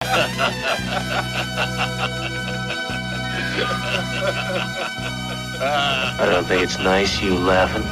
I don't think it's nice you laughing.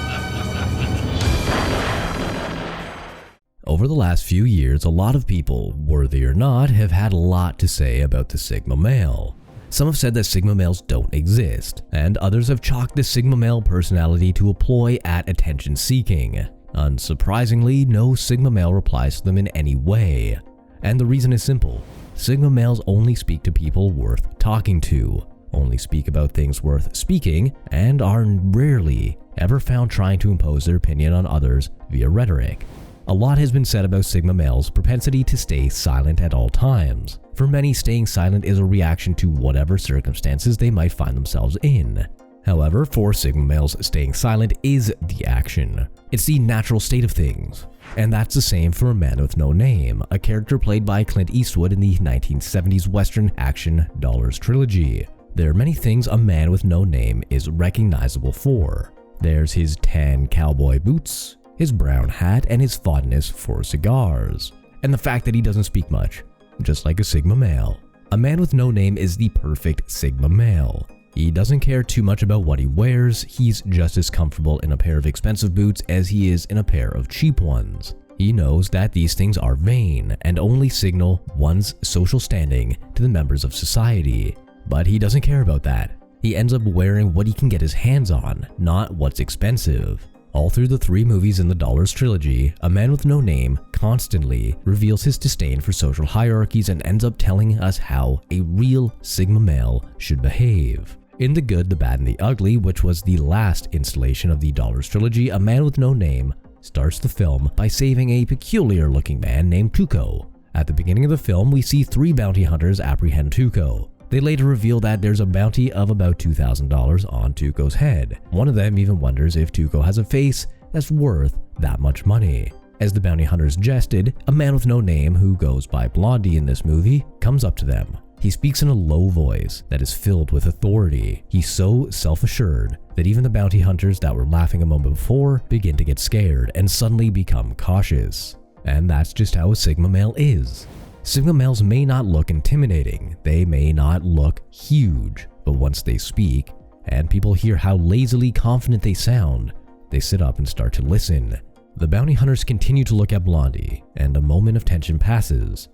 Over the last few years, a lot of people, worthy or not, have had a lot to say about the Sigma male. Some have said that Sigma males don't exist, and others have chalked the Sigma male personality to a ploy at attention seeking. Unsurprisingly, no Sigma male replies to them in any way. And the reason is simple. Sigma males only speak to people worth talking to, only speak about things worth speaking, and are rarely ever found trying to impose their opinion on others via rhetoric. A lot has been said about Sigma males' propensity to stay silent at all times. For many, staying silent is a reaction to whatever circumstances they might find themselves in. However, for Sigma males, staying silent is the action. It's the natural state of things. And that's the same for A Man with No Name, a character played by Clint Eastwood in the 1970s Western action Dollars Trilogy. There are many things A Man with No Name is recognizable for. There's his tan cowboy boots, his brown hat, and his fondness for cigars. And the fact that he doesn't speak much, just like a Sigma male. A Man with No Name is the perfect Sigma male. He doesn't care too much about what he wears, he's just as comfortable in a pair of expensive boots as he is in a pair of cheap ones. He knows that these things are vain and only signal one's social standing to the members of society. But he doesn't care about that. He ends up wearing what he can get his hands on, not what's expensive. All through the 3 movies in the Dollars Trilogy, A Man with No Name constantly reveals his disdain for social hierarchies and ends up telling us how a real Sigma male should behave. In The Good, the Bad, and the Ugly, which was the last installation of the Dollars Trilogy, A Man with No Name starts the film by saving a peculiar-looking man named Tuco. At the beginning of the film, we see 3 bounty hunters apprehend Tuco. They later reveal that there's a bounty of about $2,000 on Tuco's head. One of them even wonders if Tuco has a face that's worth that much money. As the bounty hunters jested, A Man with No Name, who goes by Blondie in this movie, comes up to them. He speaks in a low voice that is filled with authority. He's so self-assured that even the bounty hunters that were laughing a moment before begin to get scared and suddenly become cautious. And that's just how a Sigma male is. Sigma males may not look intimidating, they may not look huge, but once they speak, and people hear how lazily confident they sound, they sit up and start to listen. The bounty hunters continue to look at Blondie, and a moment of tension passes.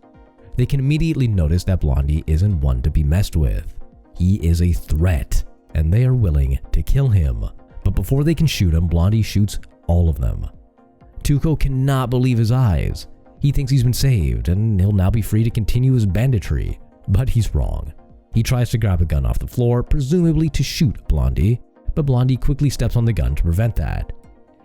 They can immediately notice that Blondie isn't one to be messed with. He is a threat, and they are willing to kill him. But before they can shoot him, Blondie shoots all of them. Tuco cannot believe his eyes. He thinks he's been saved, and he'll now be free to continue his banditry. But he's wrong. He tries to grab a gun off the floor, presumably to shoot Blondie, but Blondie quickly steps on the gun to prevent that.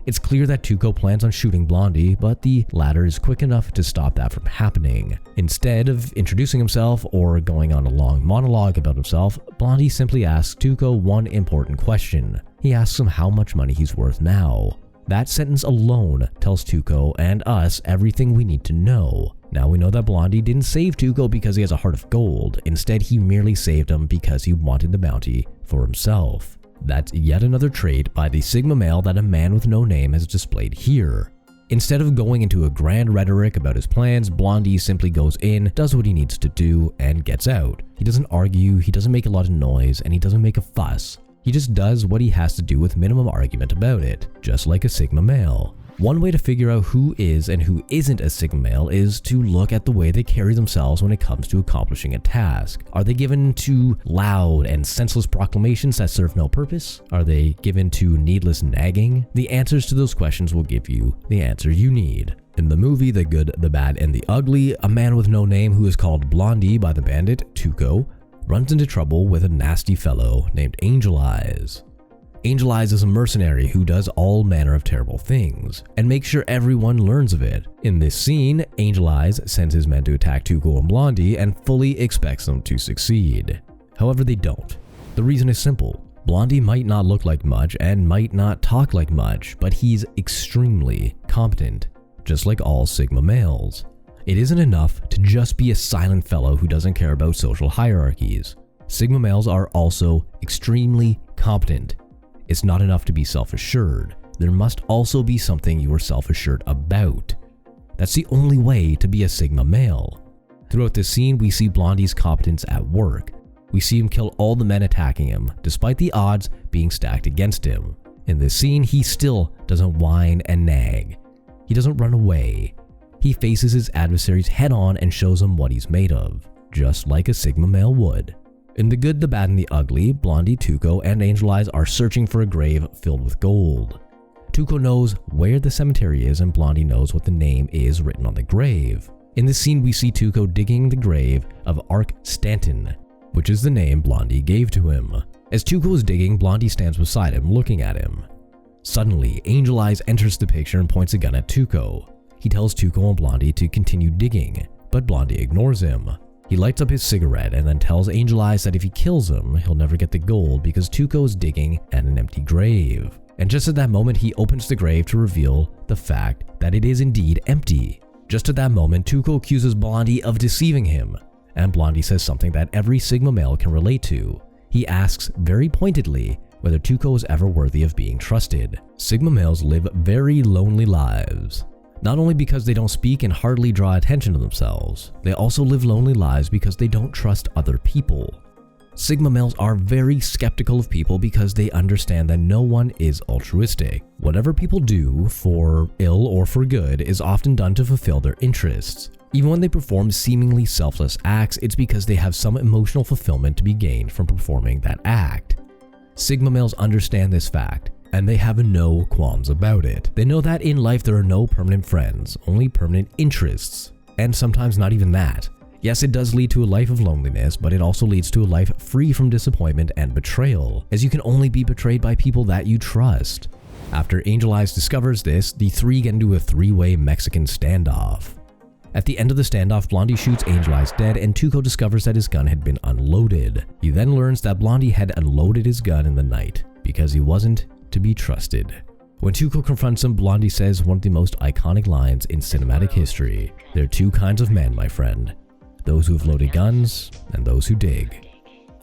It's clear that Tuco plans on shooting Blondie, but the latter is quick enough to stop that from happening. Instead of introducing himself or going on a long monologue about himself, Blondie simply asks Tuco one important question. He asks him how much money he's worth now. That sentence alone tells Tuco and us everything we need to know. Now we know that Blondie didn't save Tuco because he has a heart of gold. Instead, he merely saved him because he wanted the bounty for himself. That's yet another trait by the Sigma male that A Man with No Name has displayed here. Instead of going into a grand rhetoric about his plans, Blondie simply goes in, does what he needs to do, and gets out. He doesn't argue, he doesn't make a lot of noise, and he doesn't make a fuss. He just does what he has to do with minimum argument about it, just like a Sigma male. One way to figure out who is and who isn't a Sigma male is to look at the way they carry themselves when it comes to accomplishing a task. Are they given to loud and senseless proclamations that serve no purpose? Are they given to needless nagging? The answers to those questions will give you the answer you need. In the movie The Good, the Bad, and the Ugly, A Man with No Name, who is called Blondie by the bandit Tuco, runs into trouble with a nasty fellow named Angel Eyes. Angel Eyes is a mercenary who does all manner of terrible things, and makes sure everyone learns of it. In this scene, Angel Eyes sends his men to attack Tuco and Blondie and fully expects them to succeed. However, they don't. The reason is simple. Blondie might not look like much and might not talk like much, but he's extremely competent, just like all Sigma males. It isn't enough to just be a silent fellow who doesn't care about social hierarchies. Sigma males are also extremely competent. It's not enough to be self-assured. There must also be something you are self-assured about. That's the only way to be a Sigma male. Throughout this scene, we see Blondie's competence at work. We see him kill all the men attacking him, despite the odds being stacked against him. In this scene, he still doesn't whine and nag. He doesn't run away. He faces his adversaries head on and shows them what he's made of, just like a Sigma male would. In The Good, the Bad, and the Ugly, Blondie, Tuco, and Angel Eyes are searching for a grave filled with gold. Tuco knows where the cemetery is and Blondie knows what the name is written on the grave. In this scene, we see Tuco digging the grave of Ark Stanton, which is the name Blondie gave to him. As Tuco is digging, Blondie stands beside him, looking at him. Suddenly, Angel Eyes enters the picture and points a gun at Tuco. He tells Tuco and Blondie to continue digging, but Blondie ignores him. He lights up his cigarette and then tells Angel Eyes that if he kills him, he'll never get the gold because Tuco is digging at an empty grave. And just at that moment, he opens the grave to reveal the fact that it is indeed empty. Just at that moment, Tuco accuses Blondie of deceiving him, and Blondie says something that every Sigma male can relate to. He asks very pointedly whether Tuco is ever worthy of being trusted. Sigma males live very lonely lives. Not only because they don't speak and hardly draw attention to themselves, they also live lonely lives because they don't trust other people. Sigma males are very skeptical of people because they understand that no one is altruistic. Whatever people do, for ill or for good, is often done to fulfill their interests. Even when they perform seemingly selfless acts, it's because they have some emotional fulfillment to be gained from performing that act. Sigma males understand this fact, and they have no qualms about it. They know that in life there are no permanent friends, only permanent interests, and sometimes not even that. Yes, it does lead to a life of loneliness, but it also leads to a life free from disappointment and betrayal, as you can only be betrayed by people that you trust. After Angel Eyes discovers this, the three get into a three-way Mexican standoff. At the end of the standoff, Blondie shoots Angel Eyes dead and Tuco discovers that his gun had been unloaded. He then learns that Blondie had unloaded his gun in the night because he wasn't to be trusted. When Tuco confronts him, Blondie says one of the most iconic lines in cinematic history. There are two kinds of men, my friend. Those who have loaded guns and those who dig.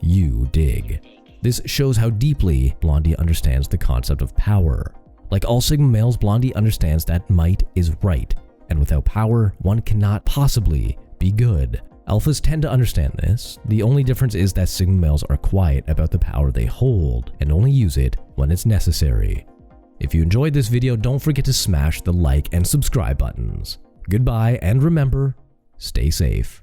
You dig. This shows how deeply Blondie understands the concept of power. Like all Sigma males, Blondie understands that might is right, and without power, one cannot possibly be good. Alphas tend to understand this. The only difference is that Sigma males are quiet about the power they hold and only use it when it's necessary. If you enjoyed this video, don't forget to smash the like and subscribe buttons. Goodbye, and remember, stay safe.